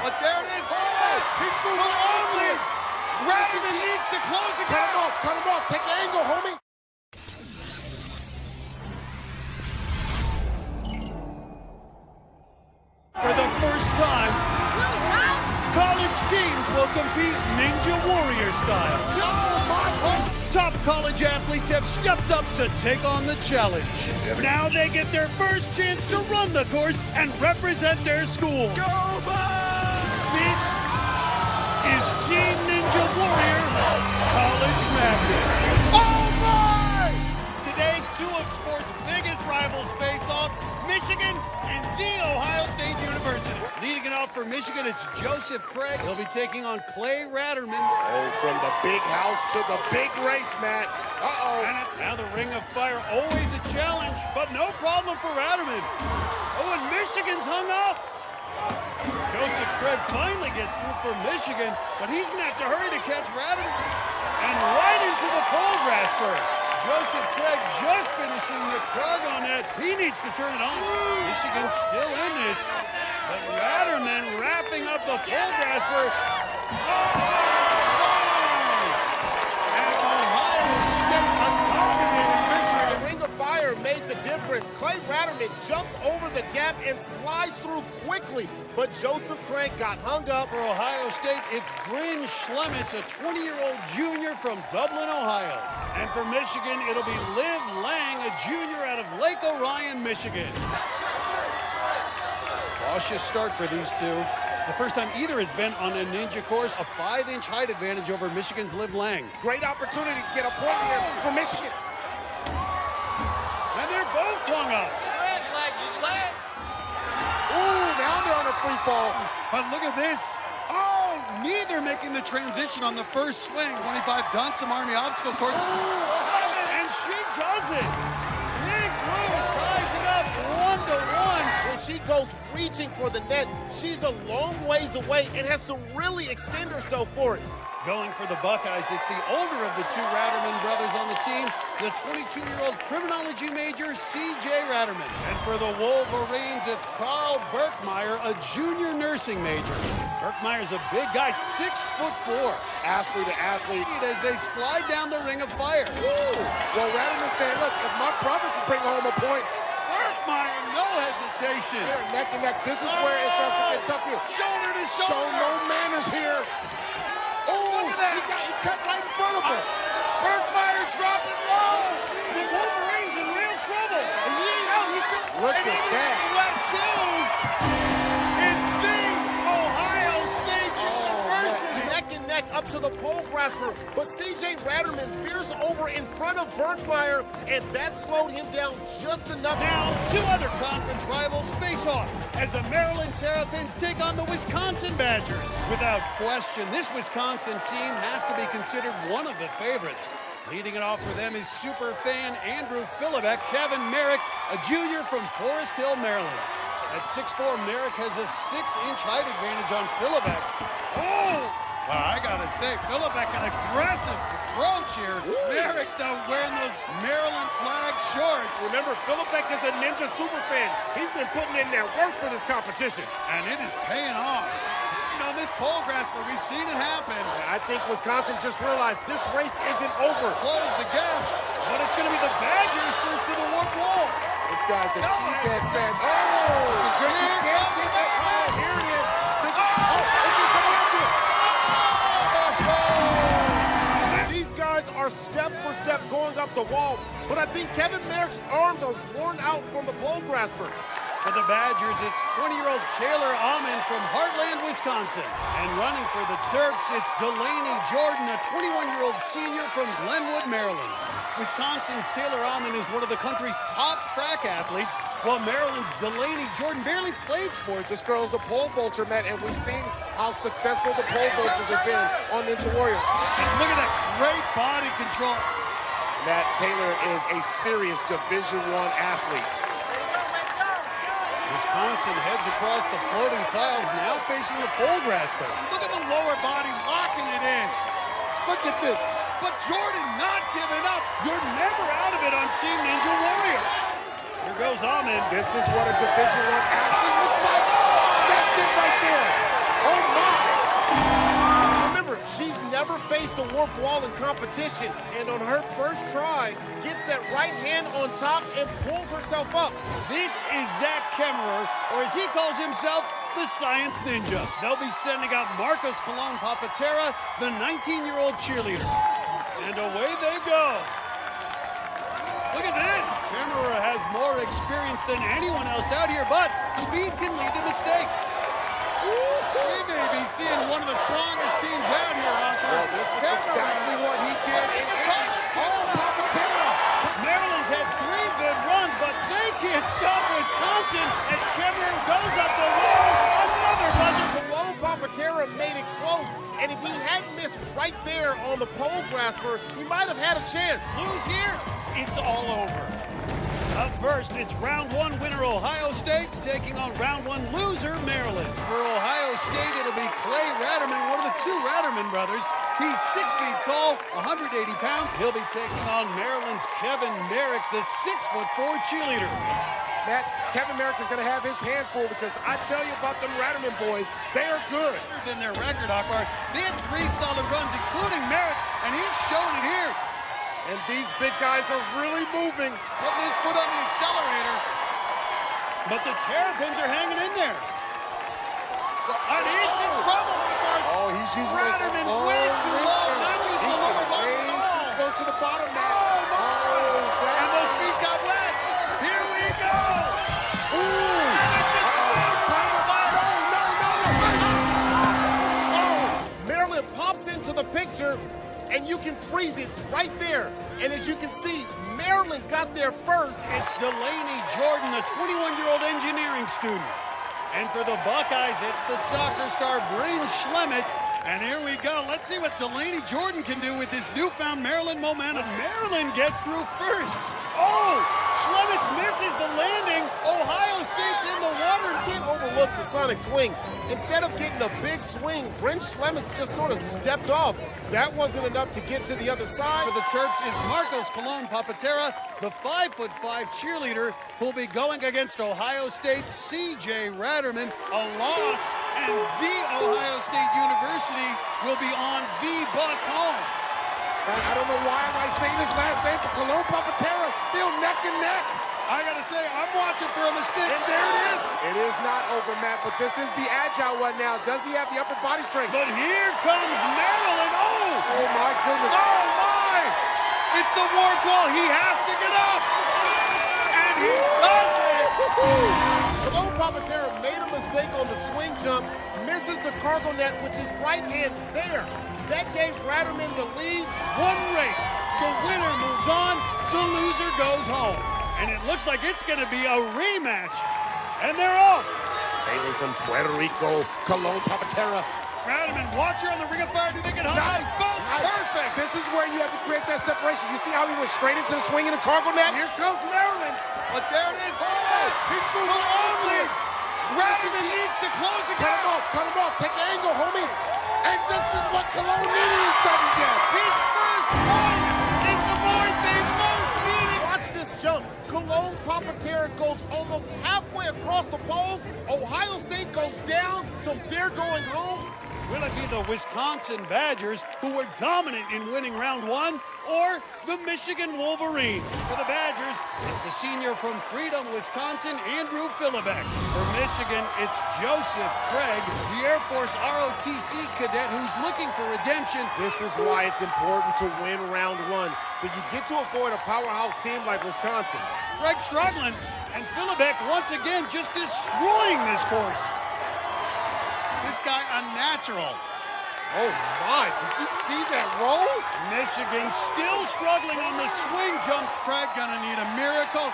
But there it is. Oh, he threw the it long into it. leads. Raterman needs to close the gap. Cut him off. Take the angle, homie. For the first time, college teams will compete Ninja Warrior style. Top college athletes have stepped up to take on the challenge. Now they get their first chance to run the course and represent their schools. This is Team Ninja Warrior College Madness. All right! Today, two of sports' biggest rivals face off, Michigan and The Ohio State University. Leading it off for Michigan, it's Joseph Craig. He'll be taking on Clay Raterman. Oh, from the big house to the big race, Matt. Uh-oh. And now the Ring of Fire, always a challenge, but no problem for Raterman. Oh, and Michigan's hung up. Joseph Craig finally gets through for Michigan, but he's going to have to hurry to catch Raterman. And right into the pole grasper. Joseph Craig just finishing the cargo net. He needs to turn it on. Michigan's still in this. But Raterman wrapping up the pole grasper. And Ohio State a dominating victory. The Ring of Fire made the difference. Clay Raterman jumps over the gap and slides through quickly. But Joseph Craig got hung up. For Ohio State, it's Brynn Schlemitz, a 20-year-old junior from Dublin, Ohio. And for Michigan, it'll be Liv Lang, a junior out of Lake Orion, Michigan. Cautious start for these two. It's the first time either has been on a ninja course. A 5-inch height advantage over Michigan's Liv Lang. Great opportunity to get a point here for Michigan. And they're both hung up. Ooh, now they're on a free fall. But look at this. Oh, neither making the transition on the first swing. 25 done some Army obstacle course. And she does it. Big Blue ties it up 1-1. When she goes reaching for the net, she's a long ways away and has to really extend herself for it. Going for the Buckeyes, it's the older of the two Raterman brothers on the team, the 22-year-old criminology major, C.J. Raterman. And for the Wolverines, it's Karl Berkemeier, a junior nursing major. Berkemeier's a big guy, 6'4". Athlete to athlete. As they slide down the Ring of Fire. Ooh. Well, Raterman said, look, if my brother can bring home a point. Berkemeier, no hesitation. They're neck and neck. This is where it starts to get tough here. Shoulder to shoulder. Show no manners here. Oh, he cut right in front of him. Berkemeier dropping low. The Wolverines in real trouble. And he ain't out. He's still. Look at that. Wet shoes. It's the Ohio State University. Neck and neck up to the pole grasper, but C.J. Raterman veers over in front of Berkemeier, and that slowed him down just enough. Now, two other conference rivals face off as the Maryland Terrapins take on the Wisconsin Badgers. Without question, this Wisconsin team has to be considered one of the favorites. Leading it off for them is super fan Andrew Philibeck, Kevin Merrick, a junior from Forest Hill, Maryland. At 6'4", Merrick has a 6-inch height advantage on Philibeck. Oh! Well, I gotta say, Philibeck an aggressive approach here. Ooh. Merrick, though, wearing those Maryland flag shorts. Remember, Philibeck is a ninja super fan. He's been putting in their work for this competition. And it is paying off. You know, this pole grasper, we've seen it happen. I think Wisconsin just realized this race isn't over. Close the gap. But it's gonna be the Badgers first to the warp wall. This guy's a cheesehead fan. Oh! Here it is. These guys are step for step going up the wall, but I think Kevin Merrick's arms are worn out from the pole grasper. For the Badgers, it's 20-year-old Taylor Amann from Heartland, Wisconsin. And running for the Terps, it's Delaney Jordan, a 21-year-old senior from Glenwood, Maryland. Wisconsin's Taylor Amann is one of the country's top track athletes, while Maryland's Delaney Jordan barely played sports. This girl's a pole vaulter, Matt, and we've seen how successful the pole vaulters have been on Ninja Warrior. And look at that great body control. Matt, Taylor is a serious Division I athlete. Wisconsin heads across the floating tiles, now facing the pole grasper. Look at the lower body locking it in. Look at this. But Jordan not giving up. You're never out of it on Team Ninja Warrior. Here goes Amann. This is what a Division I athlete looks like. That's it right there. Oh fourth wall in competition, and on her first try, gets that right hand on top and pulls herself up. This is Zach Kemmerer, or as he calls himself, the Science Ninja. They'll be sending out Marcus Colon-Pappaterra, the 19-year-old cheerleader. And away they go. Look at this. Kemmerer has more experience than anyone else out here, but speed can lead to mistakes. We may be seeing one of the strongest teams out here, Akbar. Well, this is exactly what he did. Maryland's had 3 good runs, but they can't stop Wisconsin as Kemmerer goes up the wall. Another buzzer. Colon-Pappaterra made it close, and if he hadn't missed right there on the pole grasper, he might have had a chance. Lose here, it's all over. Up first, it's round 1 winner Ohio State taking on round 1 loser Maryland. For Ohio State, it'll be Clay Raterman, one of the 2 Raterman brothers. He's 6 feet tall, 180 pounds. He'll be taking on Maryland's Kevin Merrick, the 6'4" cheerleader. Matt, Kevin Merrick is going to have his hand full because I tell you about them Raterman boys, they are good. Better than their record, Akbar. They had 3 solid runs, including Merrick, and he's showing it here. And these big guys are really moving. Putting his foot on the accelerator. But the terrapins are hanging in there. And he's in trouble. Oh, he's using Raterman way too low. Not using the lower bottom. Too close to the bottom now. And those feet got wet. Here we go. Maryland pops into the picture, and you can freeze it right there. And as you can see, Maryland got there first. It's Delaney Jordan, the 21-year-old engineering student. And for the Buckeyes, it's the soccer star Brynn Schlemitz. And here we go. Let's see what Delaney Jordan can do with this newfound Maryland momentum. Maryland gets through first. Oh, Schlemitz misses the landing. Ohio State's in the water. Can't overlook the sonic swing. Instead of getting a big swing, Brynn Schlemitz just sort of stepped off. That wasn't enough to get to the other side. For the Terps is Marcus Colon-Pappaterra, the 5'5" cheerleader, who'll be going against Ohio State's C.J. Raterman. A loss, and the Ohio State University will be on the bus home. I don't know why am I saying this last name, but Colon-Pappaterra still neck and neck. I gotta say, I'm watching for a mistake. And there it is. It is not over, Matt, but this is the agile one now. Does he have the upper body strength? But here comes Maryland. Oh my goodness. Oh my! It's the warp wall. He has to get up. And he does it. Colon-Pappaterra made a mistake on the swing jump, misses the cargo net with his right hand there. That gave Raterman the lead. One race. The winner moves on. The loser goes home. And it looks like it's going to be a rematch. And they're off. Hailing from Puerto Rico, Colon-Pappaterra. Raterman, watch her on the Ring of Fire. Do they get home? Nice. Perfect. This is where you have to create that separation. You see how he went straight into the swing in the cargo net? Here comes Maryland. But there it is. He threw the leads. Raterman needs to close the gap. Cut him off. Take the angle, homie. And this is what Colon needed in sudden death. His first run is the board they most needed. Watch this jump. Colon-Pappaterra goes almost halfway across the poles. Ohio State goes down, so they're going home. Will it be the Wisconsin Badgers, who were dominant in winning round 1, or the Michigan Wolverines? For the Badgers, it's the senior from Freedom, Wisconsin, Andrew Philibeck. For Michigan, it's Joseph Craig, the Air Force ROTC cadet who's looking for redemption. This is why it's important to win round 1, so you get to avoid a powerhouse team like Wisconsin. Craig struggling, and Philibeck once again just destroying this course. This guy unnatural. Oh my, did you see that roll? Michigan still struggling on the swing jump. Craig gonna need a miracle.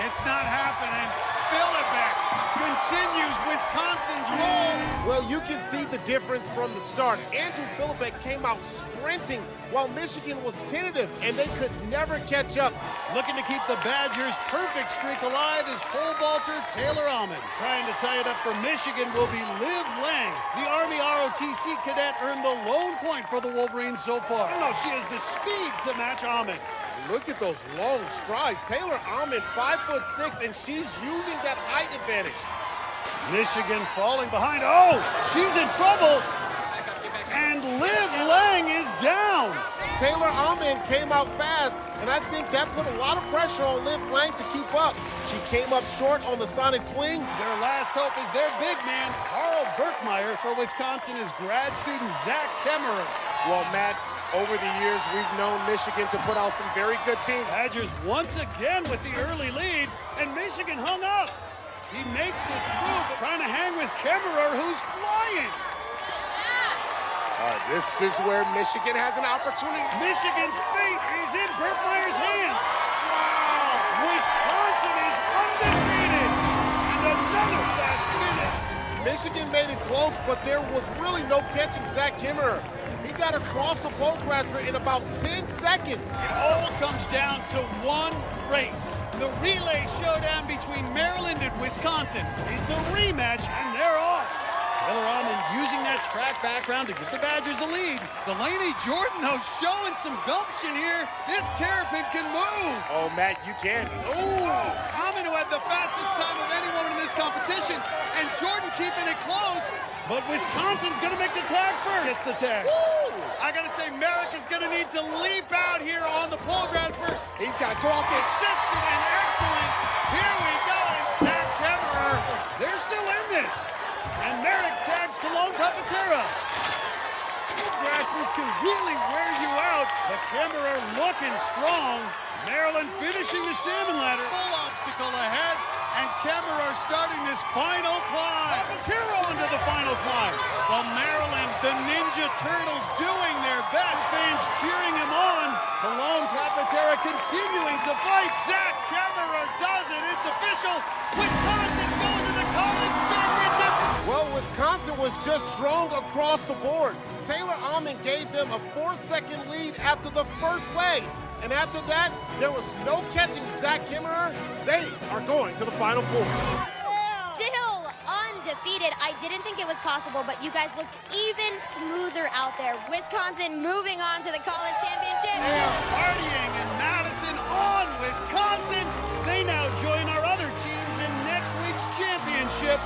It's not happening. Philibeck continues Wisconsin's roll. Well, you can see the difference from the start. Andrew Philibeck came out sprinting while Michigan was tentative, and they could never catch up. Looking to keep the Badgers' perfect streak alive is pole vaulter Taylor Amann. Trying to tie it up for Michigan will be Liv Lang. The Army ROTC cadet earned the lone point for the Wolverines so far. I don't know if she has the speed to match Amann. Look at those long strides. Taylor Amann, 5'6", and she's using that height advantage. Michigan falling behind. Oh, she's in trouble. And Liv Lang is down. Taylor Amann came out fast, and I think that put a lot of pressure on Liv Lang to keep up. She came up short on the sonic swing. Their last hope is their big man, Karl Berkemeier. For Wisconsin is grad student Zach Kemmerer. Well, Matt, over the years, we've known Michigan to put out some very good teams. Badgers once again with the early lead, and Michigan hung up. He makes it through, but trying to hang with Kemmerer, who's flying. This is where Michigan has an opportunity. Michigan's fate is in Berkmeier's hands. Wow! Wisconsin is undefeated, and another fast finish. Michigan made it close, but there was really no catching Zach Kemmerer. He got across the pole grasper in about 10 seconds. It all comes down to one race. The relay showdown between Maryland and Wisconsin. It's a rematch, and they're off. Taylor Amann using that track background to give the Badgers a lead. Delaney Jordan, though, showing some gumption here. This Terrapin can move. Oh, Matt, you can. Amann, who had the fastest time of anyone in this competition, and Jordan keeping it close. But Wisconsin's going to make the tag first. Gets the tag. I got to say, Merrick is going to need to leap out here on the pole grasper. He's got to go off there. Consistent and excellent. Here we go, and Zach Kemmerer. They're still in this. And Merrick tags Colon-Pappaterra. Graspers can really wear you out, but Kemmerer looking strong. Maryland finishing the salmon ladder. Full obstacle ahead, and Kemmerer starting this final climb. Pappaterra onto the final climb. While Maryland, the Ninja Turtles doing their best. Fans cheering him on. Colon-Pappaterra continuing to fight. Zach Kemmerer does it. It's official. Wisconsin's going to the college championship. Well, Wisconsin was just strong across the board. Taylor Amann gave them a 4-second lead after the first leg. And after that, there was no catching Zach Kemmerer. They are going to the Final Four. Still undefeated. I didn't think it was possible, but you guys looked even smoother out there. Wisconsin moving on to the college championship. They are partying in Madison on Wisconsin. They now join our other teams in next week's championship.